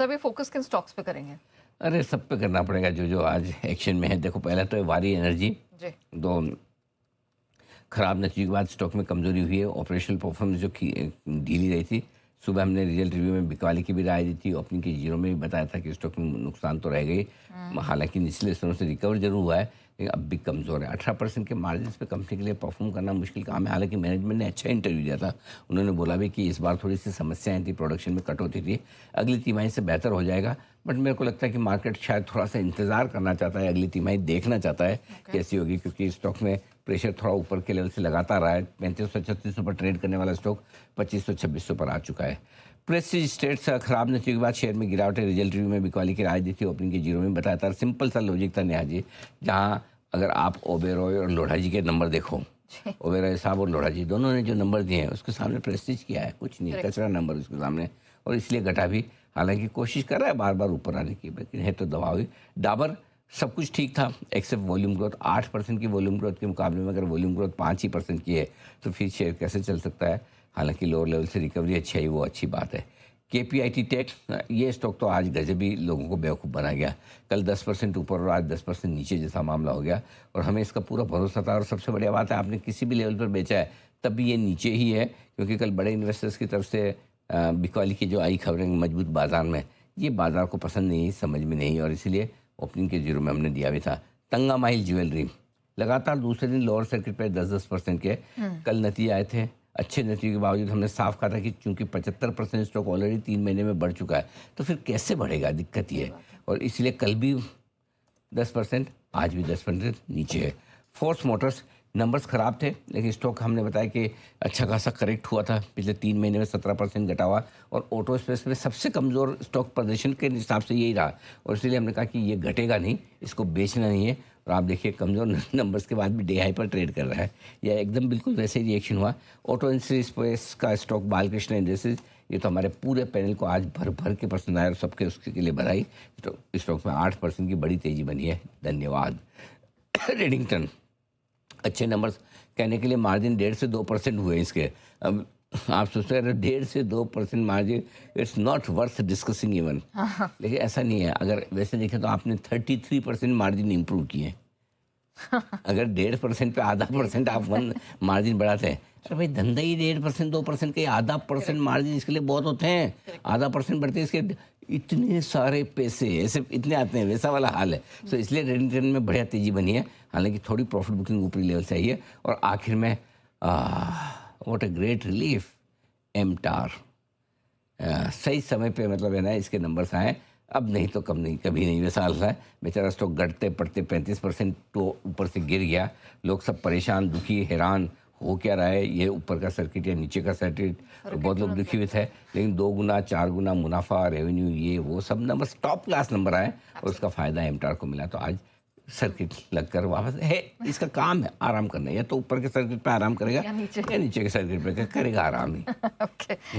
सभी फोकस किन स्टॉक्स पे करेंगे? अरे सब पे करना पड़ेगा जो जो आज एक्शन में है। देखो पहला तो है वारी एनर्जी। जी। तो खराब नतीजे के बाद स्टॉक में कमजोरी हुई है। ऑपरेशनल परफॉर्मेंस जो ढीली रही थी। सुबह हमने रिजल्ट रिव्यू में बिकवाली की भी राय दी थी, ओपनिंग के जीरो में भी बताया था कि स्टॉक में नुकसान तो रह गई। हालांकि निचले स्तरों से रिकवर जरूर हुआ है लेकिन अब भी कमज़ोर है। 18% के मार्जिन पे कंपनी के लिए परफॉर्म करना मुश्किल काम है। हालांकि मैनेजमेंट ने अच्छा इंटरव्यू दिया था। उन्होंने बोला भी कि इस बार थोड़ी सी समस्याएं थी, प्रोडक्शन में कटौती थी, अगली तिमाही से बेहतर हो जाएगा। बट मेरे को लगता है कि मार्केट शायद थोड़ा सा इंतजार करना चाहता है, अगली तिमाही देखना चाहता है कैसी होगी, क्योंकि स्टॉक में प्रेशर थोड़ा ऊपर के लेवल से लगातार रहा है। 3500-3600 पर ट्रेड करने वाला स्टॉक 2500-2600 पर आ चुका है। प्रेस्टीज स्टेट्स खराब नतीजे के बाद शेयर में गिरावट है। रिजल्ट रिव्यू में बिकवाली की राय दी थी, ओपनिंग के जीरो में बताया था। सिंपल सा लॉजिक था नेहा जी, जहाँ अगर आप ओबेरॉय और लोढ़ा जी के नंबर देखो, ओबेरॉय साहब और लोढ़ा जी दोनों ने जो नंबर दिए हैं उसके सामने प्रेस्टीज किया है, कुछ नहीं, कचरा नंबर उसके सामने, और इसलिए घटा भी। हालांकि कोशिश कर रहा है बार बार ऊपर आने की, लेकिन है तो दवा हुई। डाबर सब कुछ ठीक था एक्सेप्ट वॉल्यूम ग्रोथ। 8% की वॉल्यूम ग्रोथ के मुकाबले में अगर वॉल्यूम ग्रोथ 5% की है तो फिर शेयर कैसे चल सकता है। हालांकि लोअर लेवल से रिकवरी अच्छी आई, वो अच्छी बात है। केपीआईटी टेक, ये स्टॉक तो आज गजबी लोगों को बेवकूफ़ बना गया। कल 10% ऊपर और आज 10% नीचे जैसा मामला हो गया, और हमें इसका पूरा भरोसा था। और सबसे बढ़िया बात है, आपने किसी भी लेवल पर बेचा है तब भी ये नीचे ही है, क्योंकि कल बड़े इन्वेस्टर्स की तरफ से बिकवाली की जो आई खबरें मजबूत बाजार में, ये बाजार को पसंद नहीं, समझ में नहीं, और इसीलिए ओपनिंग के जीरो में हमने दिया भी था। तंगा माइल ज्वेलरी लगातार दूसरे दिन लोअर सर्किट पे 10-10% के कल नतीजे आए थे। अच्छे नतीजे के बावजूद हमने साफ कहा था कि चूंकि 75% स्टॉक ऑलरेडी 3 महीने में बढ़ चुका है तो फिर कैसे बढ़ेगा, दिक्कत ये है। और इसलिए कल भी 10%, आज भी 10% नीचे है। फोर्स मोटर्स नंबर्स ख़राब थे लेकिन स्टॉक हमने बताया कि अच्छा खासा करेक्ट हुआ था। पिछले 3 महीने में 17% घटा हुआ, और ऑटो स्पेस में सबसे कमज़ोर स्टॉक प्रदर्शन के हिसाब से यही रहा, और इसलिए हमने कहा कि ये घटेगा नहीं, इसको बेचना नहीं है। और आप देखिए कमज़ोर नंबर्स के बाद भी डे हाई पर ट्रेड कर रहा है। यह एकदम बिल्कुल वैसे ही रिएक्शन हुआ। ऑटो स्पेस का स्टॉक बालकृष्ण इंडस्ट्रीज, ये तो हमारे पूरे पैनल को आज भर भर के पसंद आया और सबके उसके लिए बधाई। तो स्टॉक में 8% की बड़ी तेज़ी बनी है। धन्यवाद। रेडिंगटन अच्छे नंबर्स कहने के लिए मार्जिन 1.5 से 2% हुए इसके। अब आप सोचते हैं 1.5 से 2% margin, it's not worth discussing even. लेकिन ऐसा नहीं है, अगर वैसे देखें तो आपने 33% मार्जिन इंप्रूव किए। अगर 1.5% पे आधा % आप मार्जिन बढ़ाते हैं, अरे भाई धंधा ही 1.5% 2% के, आधा % मार्जिन इसके लिए बहुत होते हैं। आधा % बढ़ते हैं इसके इतने सारे पैसे ऐसे इतने आते हैं, वैसा वाला हाल है। तो इसलिए रेडिंगटन में बढ़िया तेजी बनी है। हालांकि थोड़ी प्रॉफिट बुकिंग ऊपरी लेवल से आई है। और आखिर में व्हाट अ ग्रेट रिलीफ, एमटार सही समय पे, मतलब है ना, इसके नंबर्स आए। अब नहीं तो कब नहीं, कभी नहीं, वैसा हाल है। बेचारा स्टॉक घटते पड़ते 35% तो ऊपर से गिर गया। लोग सब परेशान, दुखी, हैरान हो क्या रहा है, ये ऊपर का सर्किट या नीचे का सर्किट, तो बहुत लोग दुखी हुए थे। लेकिन 2 गुना 4 गुना मुनाफा, रेवेन्यू, ये वो सब नंबर टॉप क्लास नंबर आए, और उसका फायदा एमटार को मिला। तो आज सर्किट लगकर वापस है। इसका काम है आराम करना, या तो ऊपर के सर्किट पे आराम करेगा या नीचे के सर्किट पे करेगा आराम ही। ओके।